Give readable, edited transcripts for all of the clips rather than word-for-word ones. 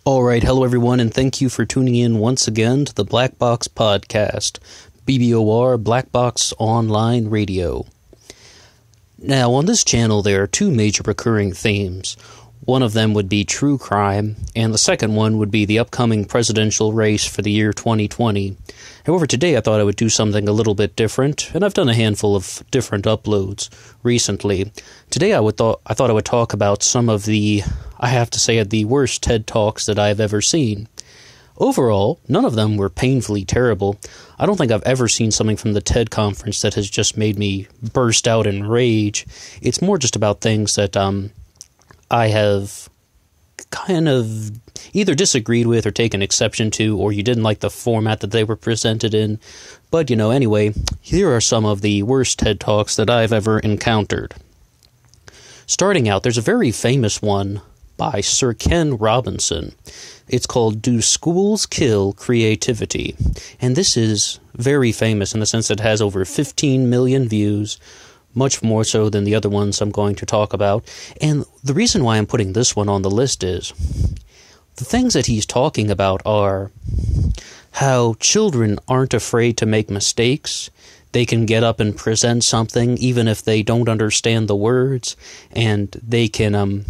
Alright, hello everyone, and thank you for tuning in once again to the Black Box Podcast, BBOR Black Box Online Radio. Now, on this channel there are two major recurring themes. One of them would be true crime, and the second one would be the upcoming presidential race for the year 2020. However, today I thought I would do something a little bit different, and I've done a handful of different uploads recently. Today I thought I would talk about some of the, I have to say, the worst TED Talks that I've ever seen. Overall, none of them were painfully terrible. I don't think I've ever seen something from the TED conference that has just made me burst out in rage. It's more just about things that I have kind of either disagreed with or taken exception to, or you didn't like the format that they were presented in. But, anyway, here are some of the worst TED Talks that I've ever encountered. Starting out, there's a very famous one by Sir Ken Robinson. It's called Do Schools Kill Creativity? And this is very famous in the sense that it has over 15 million views, much more so than the other ones I'm going to talk about. And the reason why I'm putting this one on the list is the things that he's talking about are how children aren't afraid to make mistakes. They can get up and present something even if they don't understand the words, and they can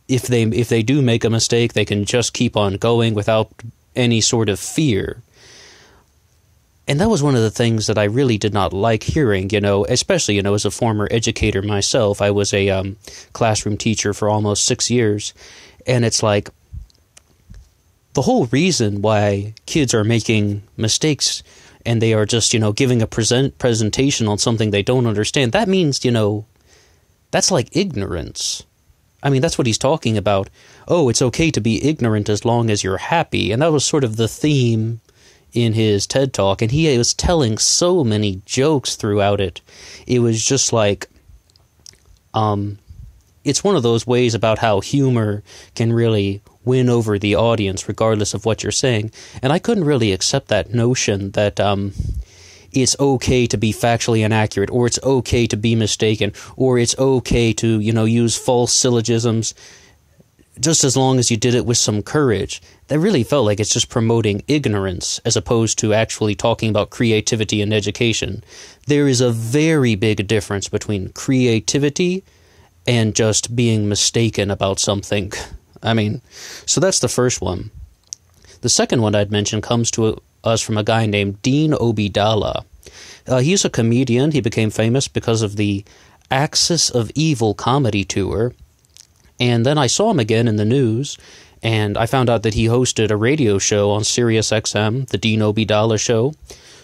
if they do make a mistake, they can just keep on going without any sort of fear. And that was one of the things that I really did not like hearing, especially, as a former educator myself. I was a classroom teacher for almost 6 years, and it's like the whole reason why kids are making mistakes and they are just, giving a presentation on something they don't understand, that means, that's like ignorance. I mean, that's what he's talking about. Oh, it's okay to be ignorant as long as you're happy. And that was sort of the theme in his TED Talk, and he was telling so many jokes throughout it. It was just like, it's one of those ways about how humor can really win over the audience regardless of what you're saying. And I couldn't really accept that notion that it's okay to be factually inaccurate, or it's okay to be mistaken, or it's okay to, use false syllogisms, just as long as you did it with some courage. That really felt like it's just promoting ignorance as opposed to actually talking about creativity and education. There is a very big difference between creativity and just being mistaken about something. I mean, so that's the first one. The second one I'd mention comes to us from a guy named Dean Obeiadallah. He's a comedian. He became famous because of the Axis of Evil comedy tour. And then I saw him again in the news, and I found out that he hosted a radio show on Sirius XM, the Dean Obeiadallah Show.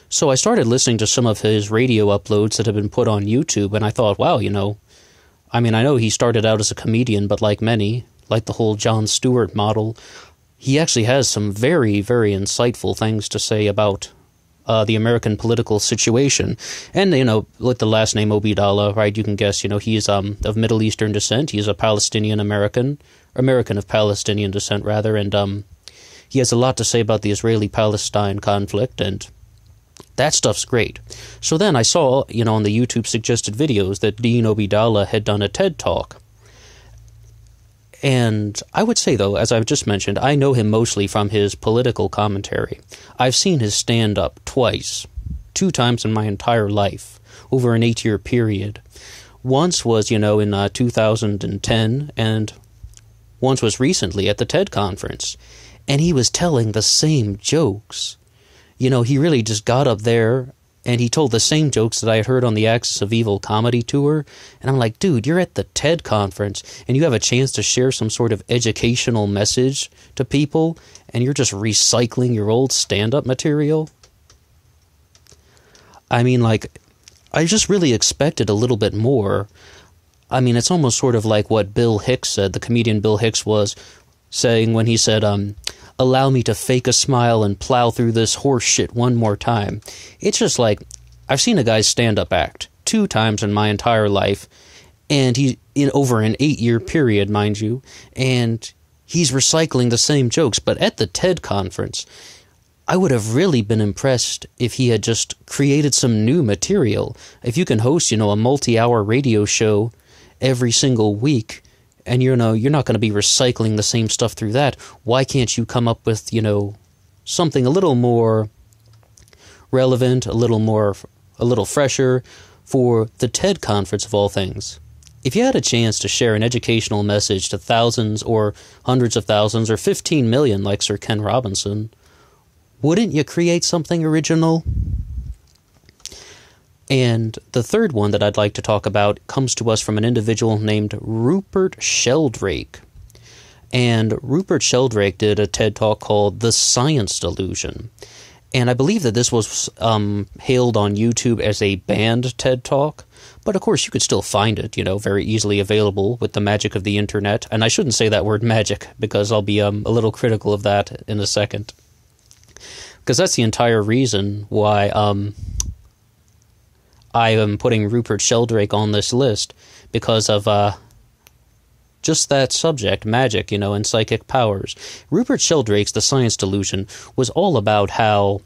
So I started listening to some of his radio uploads that have been put on YouTube, and I thought, wow, I know he started out as a comedian, but like many, like the whole Jon Stewart model, he actually has some very, very insightful things to say about the American political situation. And, with the last name Obeiadallah, right, you can guess, he's of Middle Eastern descent. He's a Palestinian-American of Palestinian descent, rather, and he has a lot to say about the Israeli-Palestine conflict, and that stuff's great. So then I saw, on the YouTube suggested videos that Dean Obeiadallah had done a TED Talk. And I would say, though, as I've just mentioned, I know him mostly from his political commentary. I've seen his stand-up twice, 2 times in my entire life, over an 8-year period. Once was, in 2010, and once was recently at the TED conference. And he was telling the same jokes. He really just got up there and he told the same jokes that I had heard on the Axis of Evil comedy tour. And I'm like, dude, you're at the TED conference, and you have a chance to share some sort of educational message to people, and you're just recycling your old stand-up material? I just really expected a little bit more. It's almost sort of like what Bill Hicks said, the comedian Bill Hicks was saying when he said, allow me to fake a smile and plow through this horse shit one more time. It's just like, I've seen a guy stand-up act 2 times in my entire life, and he, in over an 8-year period, mind you, and he's recycling the same jokes. But at the TED conference, I would have really been impressed if he had just created some new material. If you can host, a multi-hour radio show every single week, and you're not going to be recycling the same stuff through that. Why can't you come up with, something a little more relevant, a little fresher for the TED conference of all things? If you had a chance to share an educational message to thousands or hundreds of thousands or 15 million like Sir Ken Robinson, wouldn't you create something original? And the third one that I'd like to talk about comes to us from an individual named Rupert Sheldrake. And Rupert Sheldrake did a TED Talk called The Science Delusion. And I believe that this was hailed on YouTube as a banned TED Talk. But of course, you could still find it, very easily available with the magic of the internet. And I shouldn't say that word magic, because I'll be a little critical of that in a second. Because that's the entire reason why I am putting Rupert Sheldrake on this list, because of just that subject, magic, and psychic powers. Rupert Sheldrake's The Science Delusion was all about how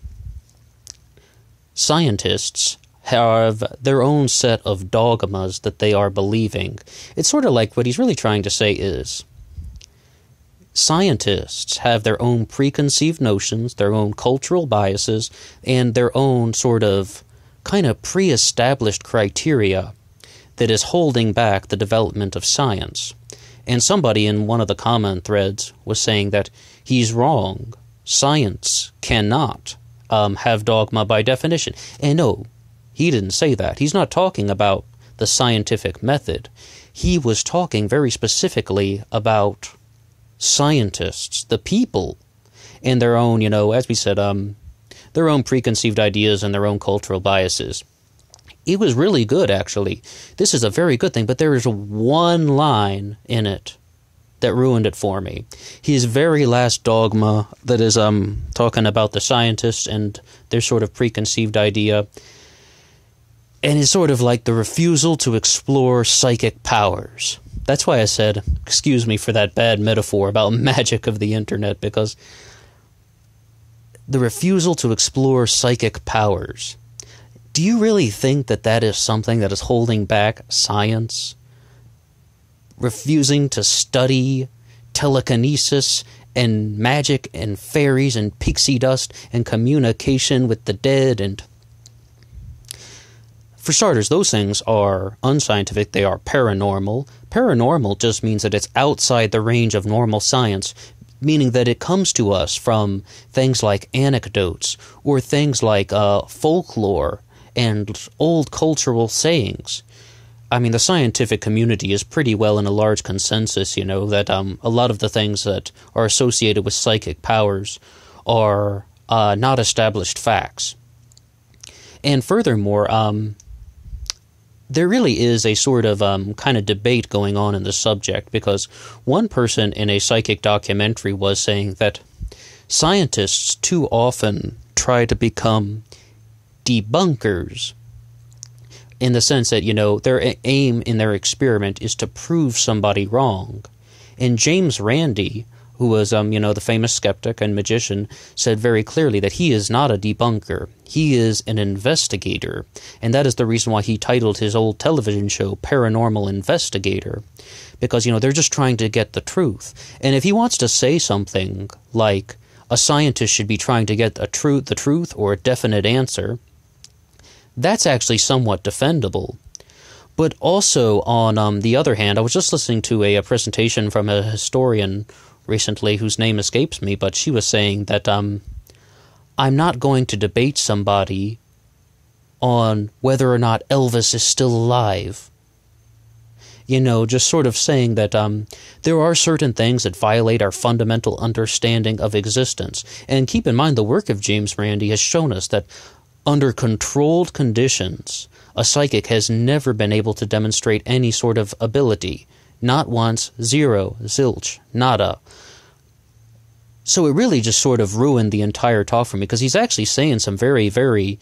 scientists have their own set of dogmas that they are believing. It's sort of like what he's really trying to say is scientists have their own preconceived notions, their own cultural biases, and their own sort of kind of pre-established criteria that is holding back the development of science. And somebody in one of the comment threads was saying that he's wrong. Science cannot have dogma by definition. And no, he didn't say that. He's not talking about the scientific method. He was talking very specifically about scientists, the people, and their own, as we said, their own preconceived ideas and their own cultural biases. It was really good, actually. This is a very good thing, but there is one line in it that ruined it for me. His very last dogma that is talking about the scientists and their sort of preconceived idea, and is sort of like the refusal to explore psychic powers. That's why I said, excuse me for that bad metaphor about magic of the internet, because the refusal to explore psychic powers. Do you really think that that is something that is holding back science? Refusing to study telekinesis and magic and fairies and pixie dust and communication with the dead. And for starters, those things are unscientific. They are paranormal. Paranormal just means that it's outside the range of normal science, meaning that it comes to us from things like anecdotes or things like folklore and old cultural sayings. I mean, the scientific community is pretty well in a large consensus, that a lot of the things that are associated with psychic powers are not established facts. And furthermore, there really is a sort of kind of debate going on in the subject, because one person in a psychic documentary was saying that scientists too often try to become debunkers, in the sense that, their aim in their experiment is to prove somebody wrong. And James Randi, who was, the famous skeptic and magician, said very clearly that he is not a debunker. He is an investigator. And that is the reason why he titled his old television show Paranormal Investigator. Because, they're just trying to get the truth. And if he wants to say something like a scientist should be trying to get the truth or a definite answer, that's actually somewhat defendable. But also, on the other hand, I was just listening to a presentation from a historian recently whose name escapes me, but she was saying that I'm not going to debate somebody on whether or not Elvis is still alive. Just sort of saying that there are certain things that violate our fundamental understanding of existence. And keep in mind, the work of James Randi has shown us that under controlled conditions, a psychic has never been able to demonstrate any sort of ability. Not once, zero, zilch, nada. So it really just sort of ruined the entire talk for me, because he's actually saying some very, very,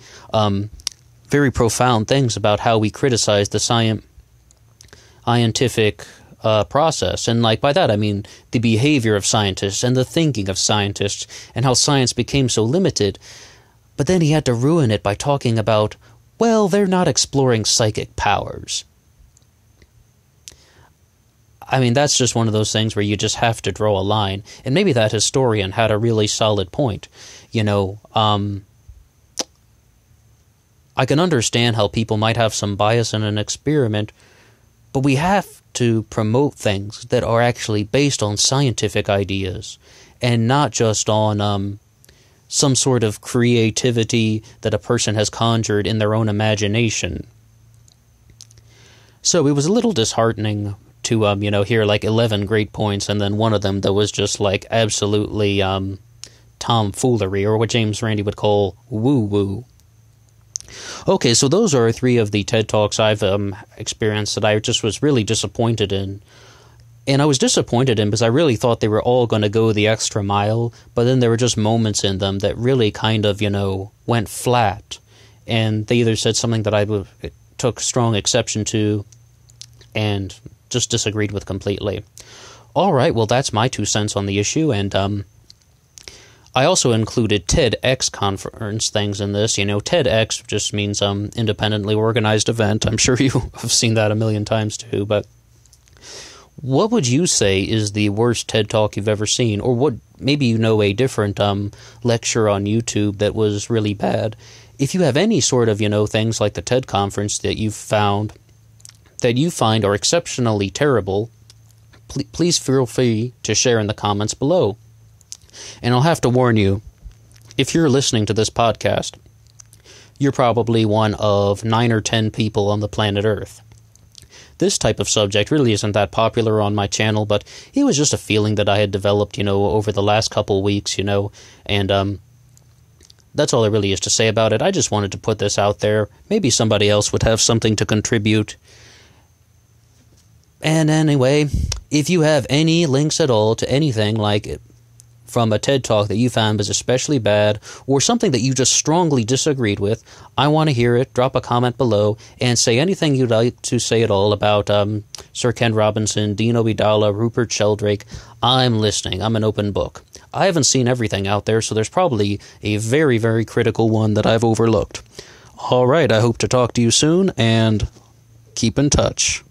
very profound things about how we criticize the scientific process. And by that I mean the behavior of scientists and the thinking of scientists and how science became so limited. But then he had to ruin it by talking about, well, they're not exploring psychic powers. I mean, that's just one of those things where you just have to draw a line. And maybe that historian had a really solid point. You know, I can understand how people might have some bias in an experiment, but we have to promote things that are actually based on scientific ideas and not just on some sort of creativity that a person has conjured in their own imagination. So it was a little disheartening to, hear like 11 great points and then one of them that was just like absolutely tomfoolery, or what James Randi would call woo-woo. Okay, so those are 3 of the TED Talks I've experienced that I just was really disappointed in. And I was disappointed in because I really thought they were all going to go the extra mile, but then there were just moments in them that really kind of, went flat. And they either said something that I took strong exception to and just disagreed with completely. All right, well, that's my 2 cents on the issue, and I also included TEDx conference things in this. TEDx just means independently organized event. I'm sure you have seen that a million times too, but what would you say is the worst TED Talk you've ever seen? Or what, maybe a different lecture on YouTube that was really bad. If you have any sort of, things like the TED conference that you've found that you find are exceptionally terrible, please feel free to share in the comments below. And I'll have to warn you, if you're listening to this podcast, you're probably one of 9 or 10 people on the planet Earth. This type of subject really isn't that popular on my channel, but it was just a feeling that I had developed, over the last couple weeks, and that's all there really is to say about it. I just wanted to put this out there. Maybe somebody else would have something to contribute. And anyway, if you have any links at all to anything like it, from a TED Talk that you found was especially bad, or something that you just strongly disagreed with, I want to hear it. Drop a comment below, and say anything you'd like to say at all about Sir Ken Robinson, Dean Obeiadallah, Rupert Sheldrake. I'm listening. I'm an open book. I haven't seen everything out there, so there's probably a very, very critical one that I've overlooked. All right, I hope to talk to you soon, and keep in touch.